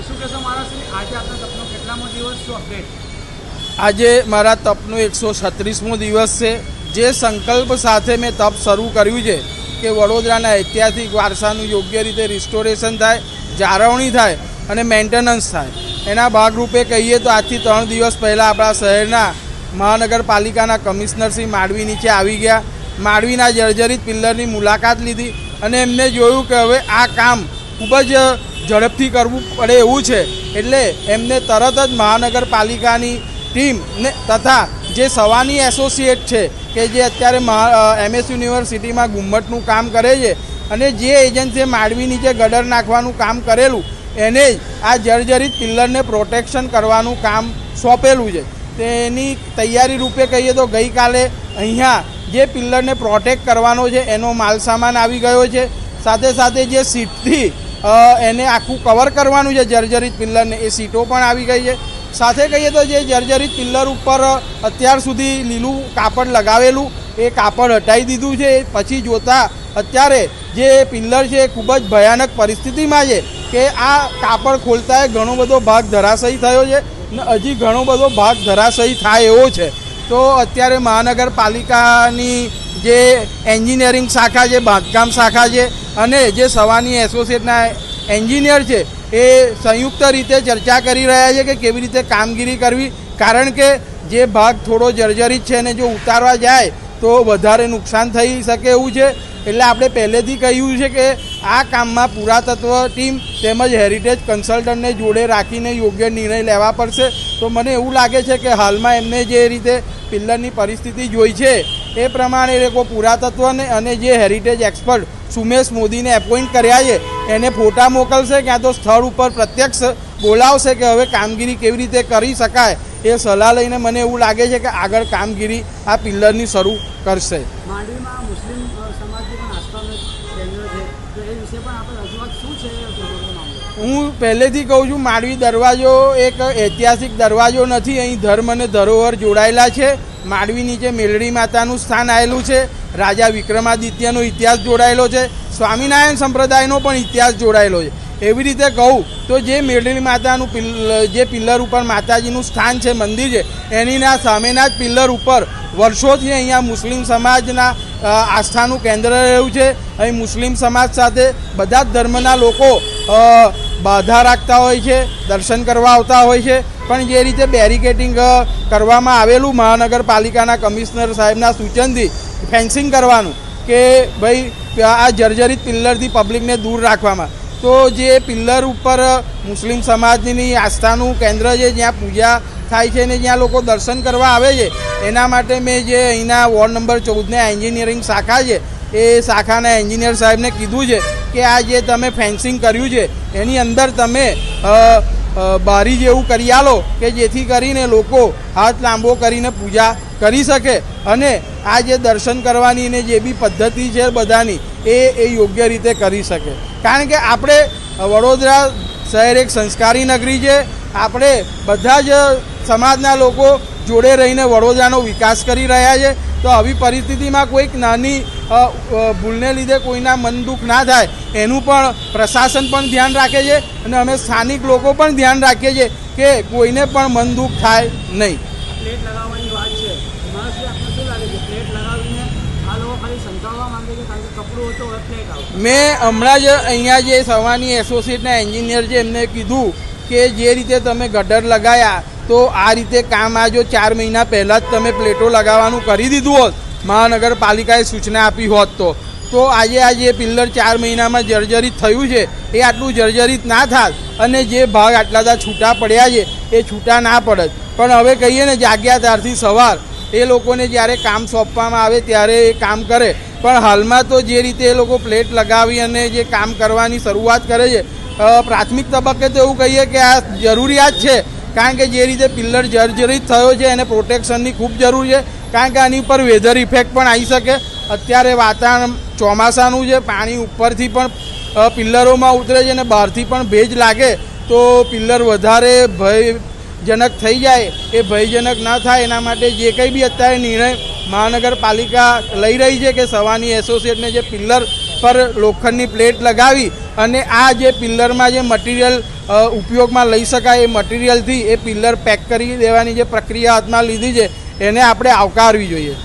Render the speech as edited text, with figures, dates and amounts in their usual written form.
શું કહેશો મહારાજશ્રી, આજે આપના તપનો કેટલામો દિવસ, શું અપડેટ? આજે મારા તપનો 136મો દિવસ છે. જે સંકલ્પ સાથે મેં તપ શરૂ કર્યું છે કે વડોદરાના ઐતિહાસિક વારસાનું યોગ્ય રીતે રિસ્ટોરેશન થાય, જાળવણી થાય અને મેન્ટેનન્સ થાય, એના ભાગરૂપે કહીએ તો આજથી 3 દિવસ પહેલાં આપણા શહેરના મહાનગરપાલિકાના કમિશનર શ્રી માંડવી નીચે આવી ગયા. માંડવીના જર્જરિત પિલ્લરની મુલાકાત લીધી અને એમને જોયું કે હવે આ કામ ખૂબ જ ઝડપથી કરવું પડે એવું છે. એટલે એમને તરત જ મહાનગરપાલિકાની ટીમ ને તથા જે સવાની એસોસિએટ છે કે જે અત્યારે MS યુનિવર્સિટીમાં ગુમ્મટનું કામ કરે છે અને જે એજન્સીએ માંડવી નીચે ગટર નાખવાનું કામ કરેલું એને જ આ જર્જરિત પિલ્લરને પ્રોટેક્શન કરવાનું કામ સોંપેલું છે. તેની તૈયારી રૂપે કહીએ તો ગઈકાલે અહીંયા જે પિલ્લરને પ્રોટેક્ટ કરવાનો છે એનો માલસામાન આવી ગયો છે. સાથે સાથે જે સીટથી એને આખું કવર કરવાનું છે જર્જરિત પિલ્લરને, એ સીટો પણ આવી ગઈ છે. સાથે કહીએ તો જે જર્જરિત પિલ્લર ઉપર અત્યાર સુધી લીલું કાપડ લગાવેલું એ કાપડ હટાવી દીધું છે. પછી જોતાં અત્યારે જે પિલ્લર છે એ ખૂબ જ ભયાનક પરિસ્થિતિમાં છે કે આ કાપડ ખોલતા ઘણો બધો ભાગ ધરાશયી થયો છે ને હજી ઘણો બધો ભાગ ધરાશયી થાય એવો છે. તો અત્યારે મહાનગરપાલિકાની જે એન્જિનિયરિંગ શાખા છે, બાંધકામ શાખા છે અને જે સવાની એસોસિએટના એન્જિનિયર છે એ સંયુક્ત રીતે ચર્ચા કરી રહ્યા છે કે કેવી રીતે કામગીરી કરવી. કારણ કે જે ભાગ થોડો જર્જરિત છે અને જો ઉતારવા જાય તો વધારે નુકસાન થઈ શકે એવું છે. એટલે આપણે પહેલેથી કહ્યું છે કે આ કામમાં પુરાતત્વ ટીમ તેમજ હેરિટેજ કન્સલ્ટન્ટને જોડે રાખીને યોગ્ય નિર્ણય લેવા પડશે. તો મને એવું લાગે છે કે હાલમાં એમને જે રીતે પિલ્લરની પરિસ્થિતિ જોઈ છે એ પ્રમાણે એ લોકો પુરાતત્વને અને જે હેરિટેજ એક્સપર્ટ સુમેશ મોદીને એપોઇન્ટ કર્યા છે એને ફોટા મોકલશે, ક્યાં તો સ્થળ ઉપર પ્રત્યક્ષ બોલાવશે કે હવે કામગીરી કેવી રીતે કરી શકાય એ સલાહ લઈને મને એવું લાગે છે કે આગળ કામગીરી આ પિલ્લરની શરૂ કરશે. માંડવીમાં મુસ્લિમ સમાજની પણ આસ્થાનું કેન્દ્ર છે, તો એ વિશે પણ આપણે રજૂઆત શું છે? હું પહેલેથી કહું છું, માંડવી દરવાજો એક ઐતિહાસિક દરવાજો નથી. અહીં ધર્મ અને ધરોહર જોડાયેલા છે. માંડવી નીચે મેલડી માતાનું સ્થાન આવેલું છે, રાજા વિક્રમાદિત્યનો ઇતિહાસ જોડાયેલો છે, સ્વામિનારાયણ સંપ્રદાયનો પણ ઇતિહાસ જોડાયેલો છે. એવી રીતે કહું તો જે મેલડી માતાનું જે પિલ્લર ઉપર માતાજીનું સ્થાન છે, મંદિર છે, એનીના સામેના જ પિલ્લર ઉપર વર્ષોથી અહીંયા મુસ્લિમ સમાજના આસ્થાનું કેન્દ્ર રહ્યું છે. અહીં મુસ્લિમ સમાજ સાથે બધા જ ધર્મના લોકો બાધા રાખતા હોય છે, દર્શન કરવા આવતા હોય છે. પણ જે રીતે બેરિકેટિંગ કરવામાં આવેલું મહાનગરપાલિકાના કમિશનર સાહેબના સૂચનથી ફેન્સિંગ કરવાનું કે ભાઈ આ જર્જરિત પિલ્લરથી પબ્લિકને દૂર રાખવામાં, તો જે પિલ્લર ઉપર મુસ્લિમ સમાજની આસ્થાનું કેન્દ્ર છે, જ્યાં પૂજા થાય છે ને જ્યાં લોકો દર્શન કરવા આવે છે, એના માટે મેં જે અહીંના વોર્ડ નંબર 14 એન્જિનિયરિંગ શાખા છે એ શાખાના એન્જિનિયર સાહેબને કીધું છે કે આ જે તમે ફેન્સિંગ કર્યું છે એની અંદર તમે બારી જેવું કરી આલો કે જેથી કરીને લોકો હાથ લાંબો કરીને પૂજા કરી શકે અને આ જે દર્શન કરવાની ને જે બી પદ્ધતિ છે બધાની એ યોગ્ય રીતે કરી શકે. કારણ કે આપણે વડોદરા શહેર એક સંસ્કારી નગરી છે. આપણે બધા જ સમાજના લોકો જોડે રહીને વડોદરાનો વિકાસ કરી રહ્યા છે. તો આવી પરિસ્થિતિમાં કોઈક નાની ભૂલને લીધે કોઈના મન દુઃખ ના થાય એનું પણ પ્રશાસન પણ ધ્યાન રાખે છે અને અમે સ્થાનિક લોકો પણ ધ્યાન રાખીએ છીએ કે કોઈને પણ મન દુઃખ થાય નહીં. પ્લેટ લગાવવાની વાત છે, માણસને આપણે શું લાગે છે પ્લેટ લગાવીને આ લોકો ખાલી સંતાડવા માંગે છે કારણ કે કપડું હતો હવે પ્લેટ આવે? મેં હમણાં જ અહીંયા જે સવાની એસોસિએટના એન્જિનિયર છે એમને કીધું કે જે રીતે તમે ગટર લગાવ્યા તો આ રીતે કામ આ જો 4 મહિના પહેલાં જ તમે પ્લેટો લગાવવાનું કરી દીધું હોત, મહાનગરપાલિકાએ સૂચના આપી હોત તો આજે આ જે પિલ્લર 4 મહિનામાં જર્જરિત થયું છે એ આટલું જર્જરિત ના થાત અને જે ભાગ આટલા બધા છૂટા પડ્યા છે એ છૂટા ના પડત. પણ હવે કહીએ ને જાગ્યા ત્યારથી સવાર એ લોકોને જ્યારે કામ સોંપવામાં આવે ત્યારે એ કામ કરે. પણ હાલમાં તો જે રીતે એ લોકો પ્લેટ લગાવી અને જે કામ કરવાની શરૂઆત કરે છે, પ્રાથમિક તબક્કે તો એવું કહીએ કે આ જરૂરિયાત છે. કારણ કે જે રીતે પિલ્લર જર્જરિત થયો છે એને પ્રોટેક્શનની ખૂબ જરૂર છે. કારણ કે આની ઉપર વેધર ઇફેક્ટ પણ આવી શકે. અત્યારે વાતાવરણ ચોમાસાનું છે, પાણી ઉપરથી પણ પિલ્લરોમાં ઉતરે છે અને બહારથી પણ ભેજ લાગે તો પિલ્લર વધારે ભયજનક થઈ જાય. એ ભયજનક ન થાય એના માટે જે કંઈ બી અત્યારે નિર્ણય મહાનગરપાલિકા લઈ રહી છે કે સવાની એસોસિએટને જે પિલ્લર પર લોખંડની પ્લેટ લગાવી અને આ જે પિલ્લરમાં જે મટીરિયલ ઉપયોગમાં લઈ શકાય એ મટીરિયલથી એ પિલ્લર પેક કરી દેવાની જે પ્રક્રિયા હાથમાં લીધી છે એને આપણે આવકારવી જોઈએ.